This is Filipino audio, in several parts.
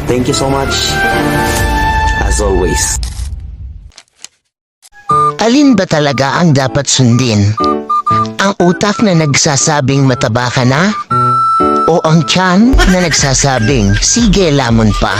Thank you so much. As always. Alin ba talaga ang dapat sundin? Ang utak na nagsasabing mataba ka na? O ang tiyan na nagsasabing sige lamon pa?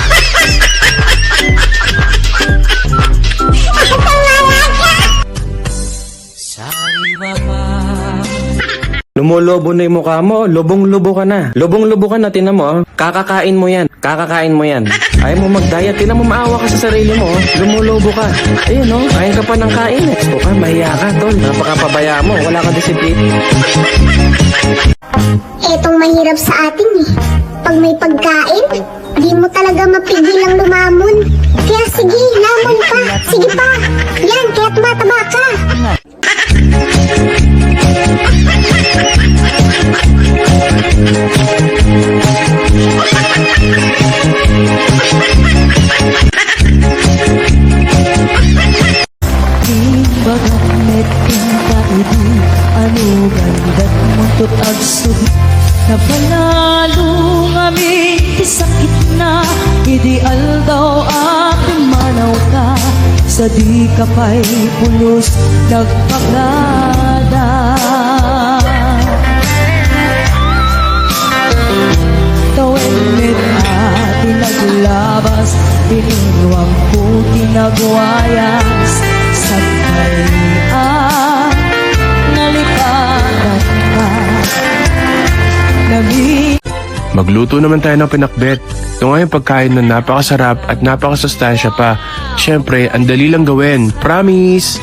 Lumulobo na yung mukha mo, lubong-lubo ka na. Lubong-lubo ka na, tinan mo. Kakakain mo yan, kakakain mo yan. Ayaw mo mag-diet, tinan mo, maawa ka sa sarili mo. Lumulobo ka. Ayun o, kain ka pa ng kain. Gusto ka, mahiya ka, tol. Napakapabaya mo, wala ka disiplina. Etong mahirap sa atin eh. Pag may pagkain, di mo talaga mapigilang lumamon. Kaya sige, lamon pa. Sige pa. Yan, kaya tumataba ka. Bagamit kang kaibig, ano ganda't muntot agsubi. Napanalo ngami, isakit na, ideal daw aking manaw ka. Sa di ka pa'y pulos, nagpagada. Tawid at pinaglabas, iniwang ko tinagwayas. Sabay nalipanan ka. Magluto naman tayo ng pinakbet. Ito nga yung pagkain na napakasarap at napakasustansya pa. Siyempre, ang dali lang gawin. Promise!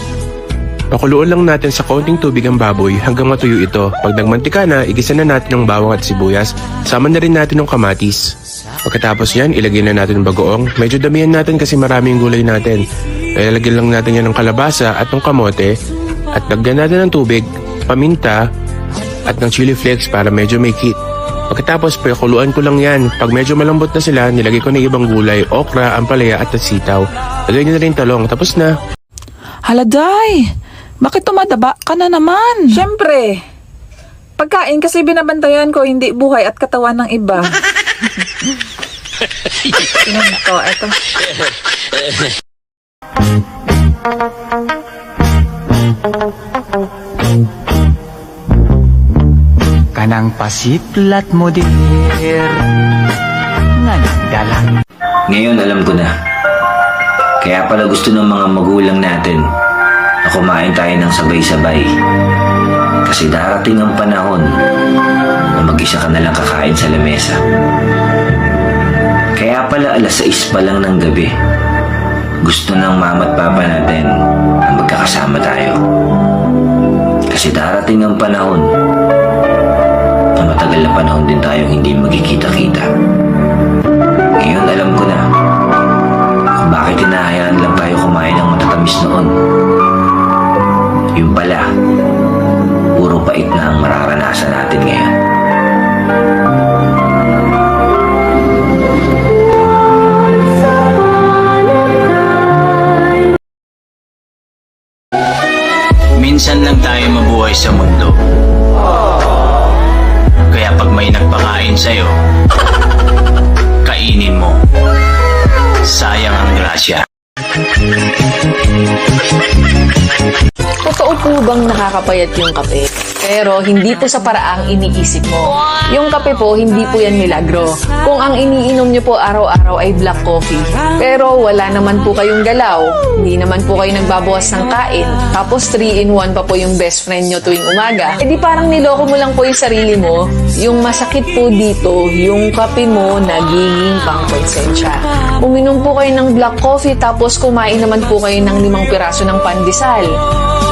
Pakuluan lang natin sa kaunting tubig ang baboy hanggang matuyo ito. Pag nagmantika na, igisa na natin ang bawang at sibuyas. Sama na rin natin ng kamatis. Pagkatapos yan, ilagay na natin ang bagoong. Medyo damihan natin kasi maraming gulay natin. Ilalagyan lang natin yan ng kalabasa at ng kamote. At lagyan natin ng tubig, paminta, at ng chili flakes para medyo may kick. Pagkatapos, pakuluan ko lang yan. Pag medyo malambot na sila, nilagay ko na ibang gulay, okra, ampalaya at sitaw. Lagay nyo na rin talong, tapos na. Haladay! Bakit tumadaba ka na naman? Siyempre, pagkain kasi binabantayan ko, hindi buhay at katawan ng iba. Ito. Kanang pasiplat mo dir nga nagdala. Ngayon alam ko na. Kaya pala gusto ng mga magulang natin na kumain tayo ng sabay-sabay. Kasi darating ang panahon na mag-isa ka na lang kakain sa lamesa. Kaya pala 6:00 pa lang ng gabi, gusto ng mama at papa natin na magkakasama tayo. Kasi darating ang panahon na matagal na panahon din tayong hindi magkikita-kita. Ngayon alam ko na kung bakit hinahayaan lang tayo kumain ng matatamis noon. Yung pala, puro pait na ang mararanasan natin ngayon. Minsan lang tayo mabuhay sa mundo. Kaya pag may nagpakain sa'yo, kainin mo. Sayang ang grasya. Totoo po bang nakakapayat yung kape? Pero hindi po sa paraang iniisip mo. Yung kape po, hindi po yan milagro. Kung ang iniinom nyo po araw-araw ay black coffee, pero wala naman po kayong galaw, hindi naman po kayo nagbabawas ng kain, tapos 3-in-1 pa po yung best friend nyo tuwing umaga, edi parang niloko mo lang po yung sarili mo. Yung masakit po dito, yung kape mo nagiging pangkonsensya. Uminom po kayo ng black coffee, tapos kumain naman po kayo ng 5 piraso ng pandesal.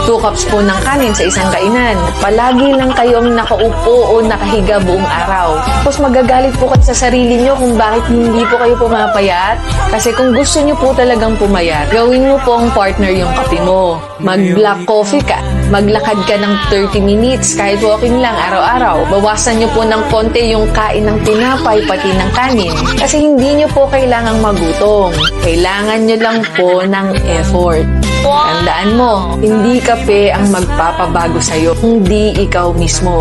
2 cups po ng kanin sa isang kainan. Palagi lang kayong nakaupo o nakahiga buong araw. Tapos magagalit po kayo sa sarili nyo kung bakit hindi po kayo pumapayat. Kasi kung gusto nyo po talagang pumayat, gawin mo pong partner yung kape mo. Mag-black coffee ka. Maglakad ka ng 30 minutes kahit walking lang araw-araw. Bawasan nyo po ng konti yung kain ng tinapay pati ng kanin. Kasi hindi nyo po kailangang magutom. Kailangan nyo lang po ng effort. Tandaan mo, hindi kape ang magpapabago sa'yo, hindi ikaw mismo.